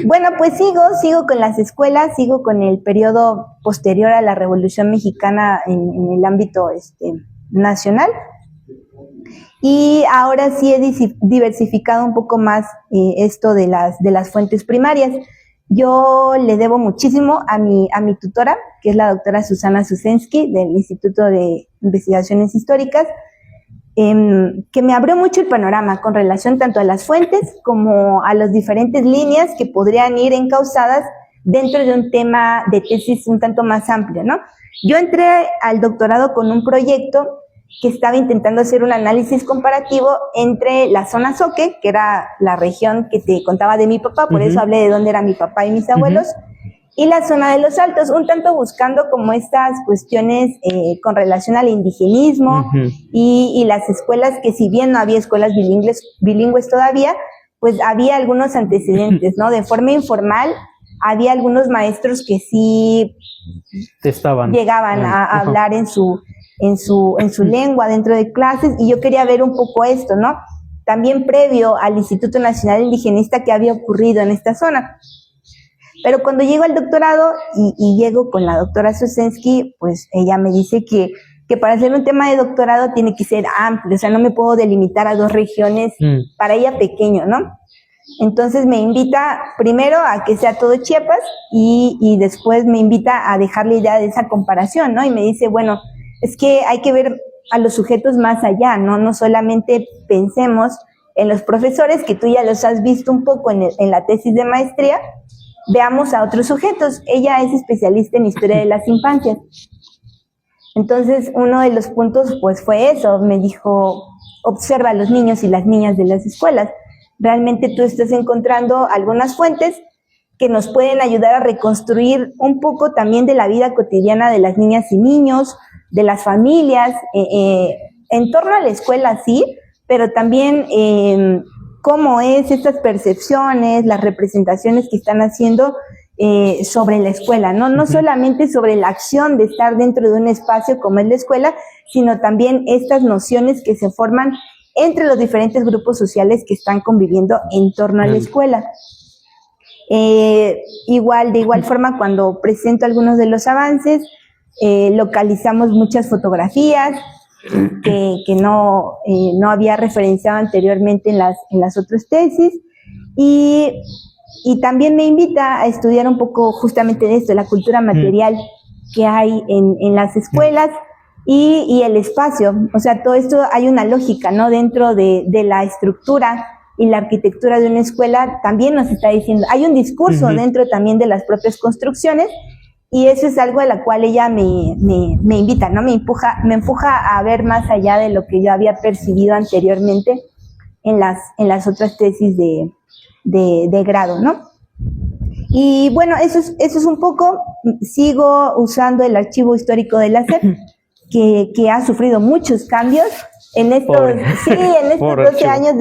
B: Bueno, pues sigo con las escuelas, sigo con el periodo posterior a la Revolución Mexicana en el ámbito nacional. Y ahora sí he diversificado un poco más esto de las fuentes primarias. Yo le debo muchísimo a mi tutora, que es la doctora Susana Susensky, del Instituto de Investigaciones Históricas, que me abrió mucho el panorama con relación tanto a las fuentes como a las diferentes líneas que podrían ir encausadas dentro de un tema de tesis un tanto más amplio, ¿no? Yo entré al doctorado con un proyecto que estaba intentando hacer un análisis comparativo entre la zona Zoque, que era la región que te contaba de mi papá, por eso hablé de dónde era mi papá y mis abuelos, y la zona de los Altos, un tanto buscando como estas cuestiones con relación al indigenismo y las escuelas, que si bien no había escuelas bilingües todavía, pues había algunos antecedentes, ¿no? De forma informal, había algunos maestros que sí llegaban a hablar en su lengua dentro de clases, y yo quería ver un poco esto, ¿no? También previo al Instituto Nacional Indigenista, que había ocurrido en esta zona. Pero cuando llego al doctorado y llego con la doctora Susensky, pues ella me dice que para hacer un tema de doctorado tiene que ser amplio, o sea, no me puedo delimitar a dos regiones, para ella pequeño, ¿no? Entonces me invita primero a que sea todo Chiapas y después me invita a dejar la idea de esa comparación, ¿no? Y me dice, bueno, es que hay que ver a los sujetos más allá, ¿no? No solamente pensemos en los profesores, que tú ya los has visto un poco en la tesis de maestría, veamos a otros sujetos. Ella es especialista en historia de las infancias. Entonces, uno de los puntos, pues, fue eso. Me dijo, observa a los niños y las niñas de las escuelas. Realmente tú estás encontrando algunas fuentes que nos pueden ayudar a reconstruir un poco también de la vida cotidiana de las niñas y niños, de las familias, en torno a la escuela, sí, pero también cómo es estas percepciones, las representaciones que están haciendo sobre la escuela, ¿no? No solamente sobre la acción de estar dentro de un espacio como es la escuela, sino también estas nociones que se forman entre los diferentes grupos sociales que están conviviendo en torno a la escuela. De igual forma, cuando presento algunos de los avances, localizamos muchas fotografías que no había referenciado anteriormente en las otras tesis, y también me invita a estudiar un poco justamente de esto, la cultura material que hay en las escuelas y el espacio. O sea, todo esto hay una lógica, ¿no? Dentro de la estructura y la arquitectura de una escuela también nos está diciendo, hay un discurso dentro también de las propias construcciones, y eso es algo a la cual ella me invita, ¿no? Me empuja a ver más allá de lo que yo había percibido anteriormente en las otras tesis de grado, ¿no? Y bueno, eso es un poco. Sigo usando el archivo histórico de la SEP, que ha sufrido muchos cambios. En estos 12 años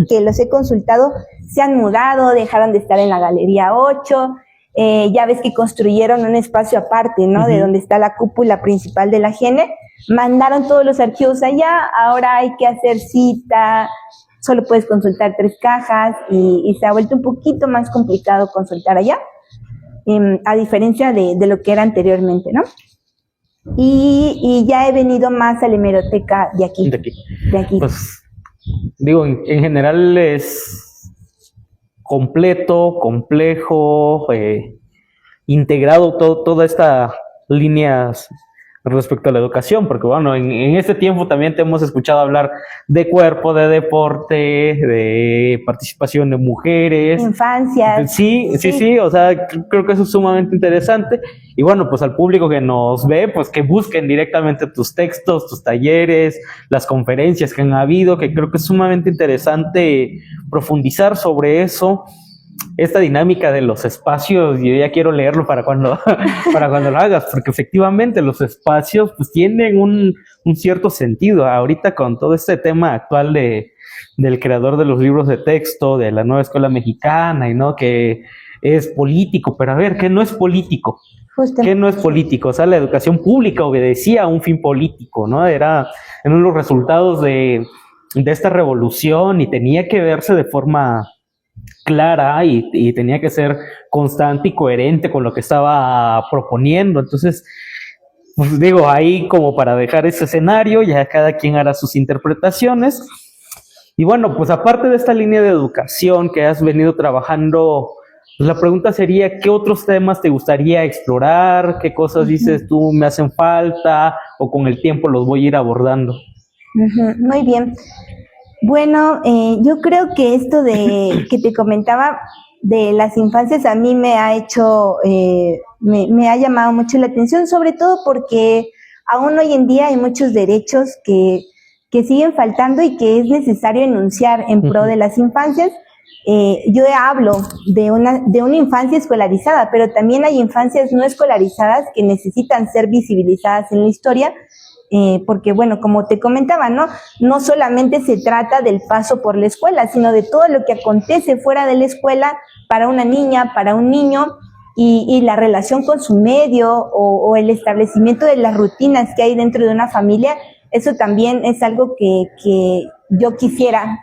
B: que los he consultado, se han mudado, dejaron de estar en la Galería 8, ya ves que construyeron un espacio aparte, ¿no? De donde está la cúpula principal de la GENE, mandaron todos los archivos allá, ahora hay que hacer cita, solo puedes consultar 3 cajas, y se ha vuelto un poquito más complicado consultar allá, a diferencia de lo que era anteriormente, ¿no? Y ya he venido más a la hemeroteca de aquí.
A: Pues digo, en general es completo, complejo, integrado toda esta líneas respecto a la educación, porque bueno, en este tiempo también te hemos escuchado hablar de cuerpo, de deporte, de participación de mujeres.
B: Infancias.
A: Sí, o sea, creo que eso es sumamente interesante. Y bueno, pues al público que nos ve, pues que busquen directamente tus textos, tus talleres, las conferencias que han habido, que creo que es sumamente interesante profundizar sobre eso. Esta dinámica de los espacios, yo ya quiero leerlo para cuando lo hagas, porque efectivamente los espacios pues tienen un cierto sentido. Ahorita con todo este tema actual del creador de los libros de texto, de la nueva escuela mexicana, y no que es político, pero a ver, ¿qué no es político? ¿Qué no es político? O sea, la educación pública obedecía a un fin político, ¿no? Eran los resultados de esta revolución y tenía que verse de forma clara y tenía que ser constante y coherente con lo que estaba proponiendo. Entonces, pues digo, ahí como para dejar ese escenario, ya cada quien hará sus interpretaciones. Y bueno, pues aparte de esta línea de educación que has venido trabajando, pues la pregunta sería, ¿qué otros temas te gustaría explorar? ¿Qué cosas dices tú me hacen falta o con el tiempo los voy a ir abordando?
B: Muy bien. Bueno, yo creo que esto de que te comentaba de las infancias a mí me ha hecho, me ha llamado mucho la atención, sobre todo porque aún hoy en día hay muchos derechos que siguen faltando y que es necesario enunciar en pro de las infancias. Yo hablo de una infancia escolarizada, pero también hay infancias no escolarizadas que necesitan ser visibilizadas en la historia. Porque bueno, como te comentaba, no solamente se trata del paso por la escuela, sino de todo lo que acontece fuera de la escuela para una niña, para un niño, y la relación con su medio o el establecimiento de las rutinas que hay dentro de una familia. Eso también es algo que yo quisiera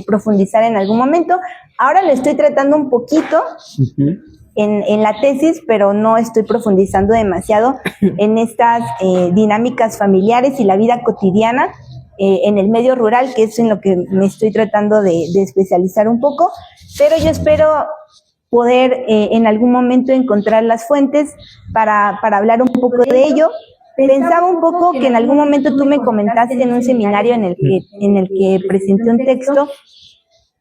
B: profundizar en algún momento. Ahora lo estoy tratando un poquito en la tesis, pero no estoy profundizando demasiado en estas dinámicas familiares y la vida cotidiana en el medio rural, que es en lo que me estoy tratando de especializar un poco, pero yo espero poder en algún momento encontrar las fuentes para hablar un poco de ello. Pensaba un poco que en algún momento tú me comentaste en un seminario en el que presenté un texto,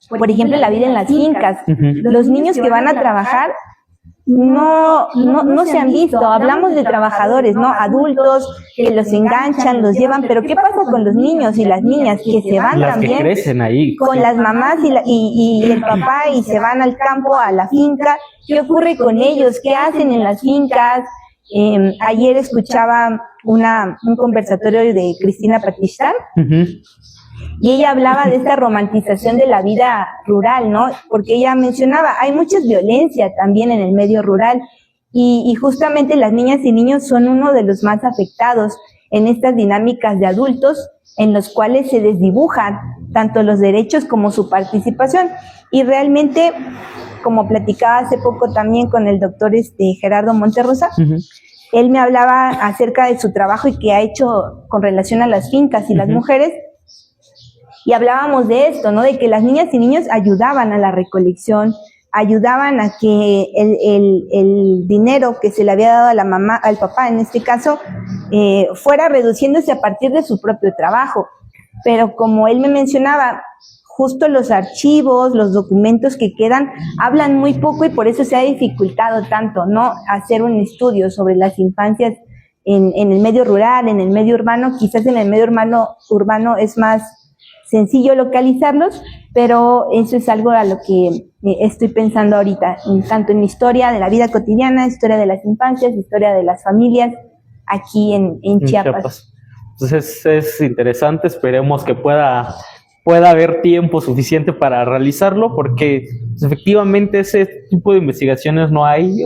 B: por ejemplo, la vida en las fincas. Los niños que van a trabajar no se han visto. Hablamos de trabajadores, adultos que los enganchan, los llevan, pero ¿qué pasa con los niños y las niñas que se van
A: las
B: también?
A: Que crecen ahí.
B: Con las mamás y el papá y se van al campo, a la finca. ¿Qué ocurre con ellos? ¿Qué hacen en las fincas? Ayer escuchaba un conversatorio de Cristina Patistán, y ella hablaba de esta romantización de la vida rural, porque ella mencionaba, hay mucha violencia también en el medio rural, y justamente las niñas y niños son uno de los más afectados en estas dinámicas de adultos en los cuales se desdibujan tanto los derechos como su participación. Y realmente, como platicaba hace poco también con el doctor Gerardo Monterrosa, él me hablaba acerca de su trabajo y que ha hecho con relación a las fincas y las mujeres, y hablábamos de esto, de que las niñas y niños ayudaban a la recolección, ayudaban a que el dinero que se le había dado a la mamá, al papá en este caso, fuera reduciéndose a partir de su propio trabajo. Pero como él me mencionaba, justo los archivos, los documentos que quedan, hablan muy poco, y por eso se ha dificultado tanto, hacer un estudio sobre las infancias en el medio rural, en el medio urbano. Quizás en el medio urbano es más sencillo localizarlos, pero eso es algo a lo que estoy pensando ahorita, tanto en historia de la vida cotidiana, historia de las infancias, historia de las familias aquí en Chiapas.
A: Entonces es interesante, esperemos que pueda haber tiempo suficiente para realizarlo, porque pues, efectivamente ese tipo de investigaciones no hay.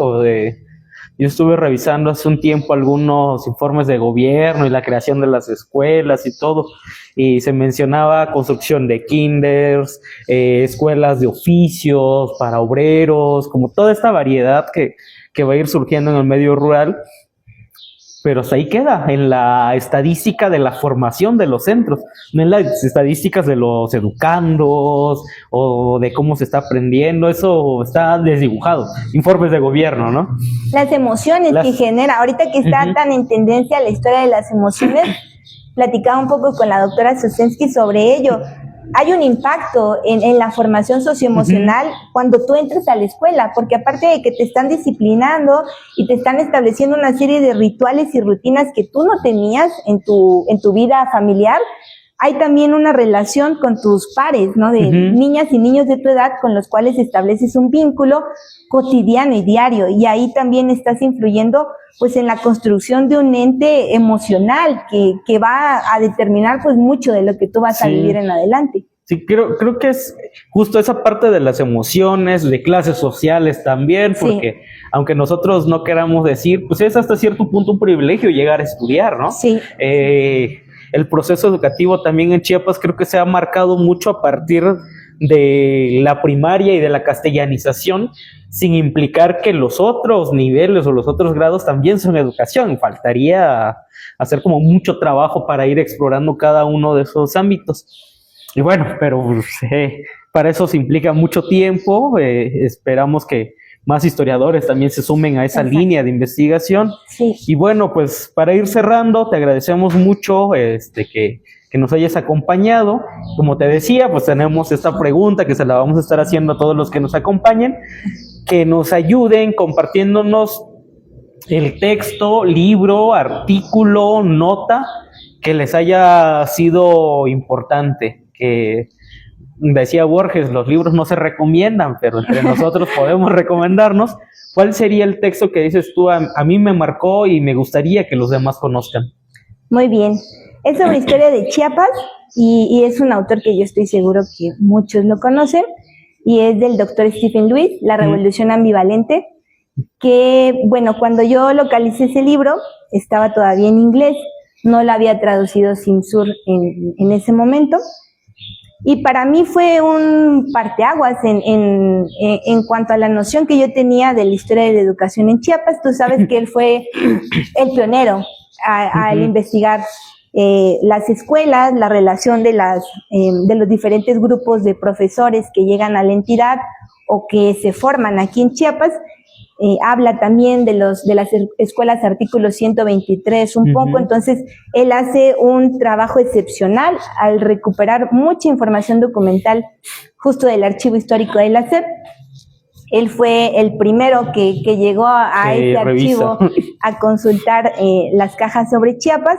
A: Yo estuve revisando hace un tiempo algunos informes de gobierno y la creación de las escuelas y todo, y se mencionaba construcción de kinders, escuelas de oficios para obreros, como toda esta variedad que va a ir surgiendo en el medio rural. pero hasta ahí queda, en la estadística de la formación de los centros, no en las estadísticas de los educandos o de cómo se está aprendiendo, eso está desdibujado. Informes de gobierno, ¿no?
B: Las emociones que genera, ahorita que está tan en tendencia la historia de las emociones, platicaba un poco con la doctora Sosensky sobre ello. Hay un impacto en la formación socioemocional cuando tú entras a la escuela, porque aparte de que te están disciplinando y te están estableciendo una serie de rituales y rutinas que tú no tenías en tu vida familiar, hay también una relación con tus pares, ¿no? De niñas y niños de tu edad con los cuales estableces un vínculo cotidiano y diario, y ahí también estás influyendo pues en la construcción de un ente emocional que va a determinar pues mucho de lo que tú vas a vivir en adelante.
A: Sí, creo que es justo esa parte de las emociones, de clases sociales también, porque aunque nosotros no queramos decir, pues es hasta cierto punto un privilegio llegar a estudiar, ¿no?
B: Sí.
A: El proceso educativo también en Chiapas creo que se ha marcado mucho a partir de la primaria y de la castellanización, sin implicar que los otros niveles o los otros grados también son educación. Faltaría hacer como mucho trabajo para ir explorando cada uno de esos ámbitos. Y bueno, pero para eso se implica mucho tiempo. Esperamos que más historiadores también se sumen a esa línea de investigación. Sí. Y bueno, pues para ir cerrando, te agradecemos mucho que nos hayas acompañado. Como te decía, pues tenemos esta pregunta que se la vamos a estar haciendo a todos los que nos acompañen, que nos ayuden compartiéndonos el texto, libro, artículo, nota que les haya sido importante. Que decía Borges, los libros no se recomiendan, pero entre nosotros podemos recomendarnos. ¿Cuál sería el texto que dices tú, a mí me marcó y me gustaría que los demás conozcan?
B: Muy bien. Es sobre historia de Chiapas y es un autor que yo estoy seguro que muchos lo conocen, y es del doctor Stephen Lewis, La Revolución Ambivalente, que, bueno, cuando yo localicé ese libro, estaba todavía en inglés, no lo había traducido Simsur en ese momento, y para mí fue un parteaguas en cuanto a la noción que yo tenía de la historia de la educación en Chiapas. Tú sabes que él fue el pionero al investigar las escuelas, la relación de los diferentes grupos de profesores que llegan a la entidad o que se forman aquí en Chiapas. Habla también de las escuelas artículo 123 un poco. Entonces él hace un trabajo excepcional al recuperar mucha información documental justo del archivo histórico de la SEP. Él fue el primero que llegó a ese archivo a consultar las cajas sobre Chiapas,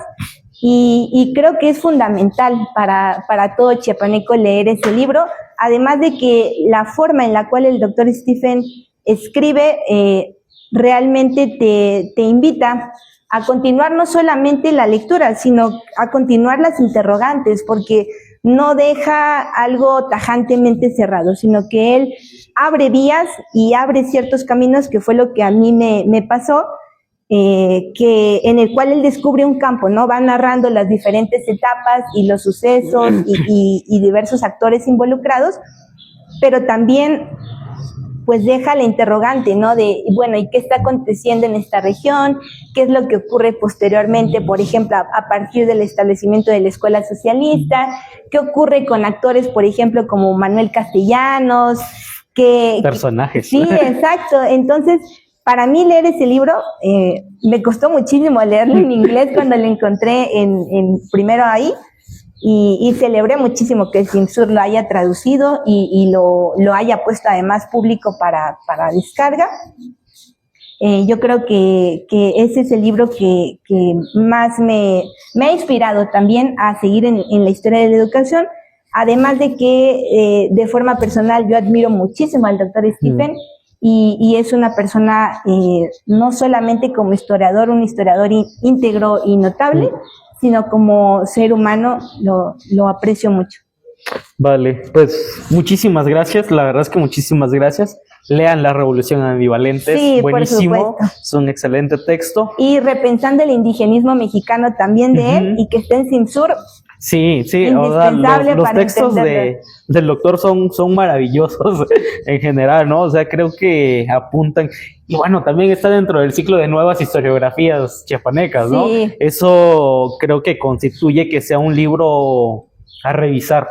B: y creo que es fundamental para todo chiapaneco leer ese libro, además de que la forma en la cual el doctor Stephen escribe realmente te invita a continuar no solamente la lectura, sino a continuar las interrogantes, porque no deja algo tajantemente cerrado, sino que él abre vías y abre ciertos caminos, que fue lo que a mí me pasó, que en el cual él descubre un campo, ¿no? Va narrando las diferentes etapas y los sucesos y diversos actores involucrados, pero también pues deja la interrogante, ¿no? De, bueno, ¿y qué está aconteciendo en esta región? ¿Qué es lo que ocurre posteriormente, por ejemplo, a partir del establecimiento de la escuela socialista? ¿Qué ocurre con actores, por ejemplo, como Manuel Castellanos?
A: Personajes.
B: Sí, exacto. Entonces, para mí leer ese libro, me costó muchísimo leerlo en inglés cuando lo encontré primero ahí, y celebré muchísimo que Simsur lo haya traducido y lo haya puesto además público para descarga. Yo creo que ese es el libro que más me ha inspirado también a seguir en la historia de la educación, además de que de forma personal yo admiro muchísimo al doctor Stephen, y es una persona no solamente como historiador, un historiador íntegro y notable, sino como ser humano lo aprecio mucho.
A: Vale, pues muchísimas gracias, la verdad es que muchísimas gracias. Lean La Revolución Ambivalente,
B: sí,
A: buenísimo, es un excelente texto.
B: Y repensando el indigenismo mexicano también de él, y que está en Simsur,
A: Sí, sí, o sea,
B: Indispensable
A: los
B: para
A: textos
B: entenderlo.
A: del doctor son maravillosos en general, ¿no? O sea, creo que apuntan, y bueno, también está dentro del ciclo de nuevas historiografías chiapanecas, ¿no?
B: Sí.
A: Eso creo que constituye que sea un libro a revisar,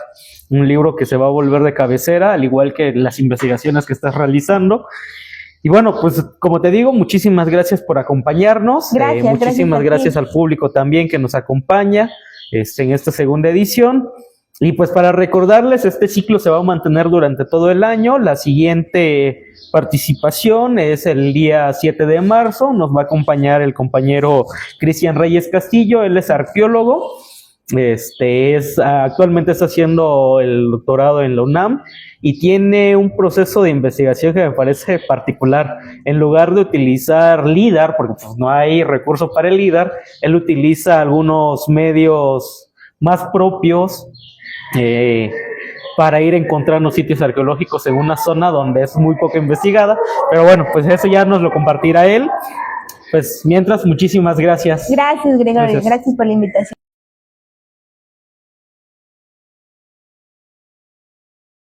A: un libro que se va a volver de cabecera, al igual que las investigaciones que estás realizando. Y bueno, pues como te digo, muchísimas gracias por acompañarnos.
B: Gracias,
A: Muchísimas
B: gracias
A: gracias
B: a ti.
A: al público también que nos acompaña en esta segunda edición. Y pues para recordarles, este ciclo se va a mantener durante todo el año. La siguiente participación es el día 7 de marzo. Nos va a acompañar el compañero Cristian Reyes Castillo. Él es arqueólogo. Actualmente está haciendo el doctorado en la UNAM y tiene un proceso de investigación que me parece particular. En lugar de utilizar LIDAR, porque pues no hay recurso para el LIDAR, él utiliza algunos medios más propios para ir encontrando sitios arqueológicos en una zona donde es muy poco investigada. Pero bueno, pues eso ya nos lo compartirá él. Pues mientras, muchísimas gracias.
B: Gracias, Gregorio.
A: Gracias.
B: Gracias por la invitación.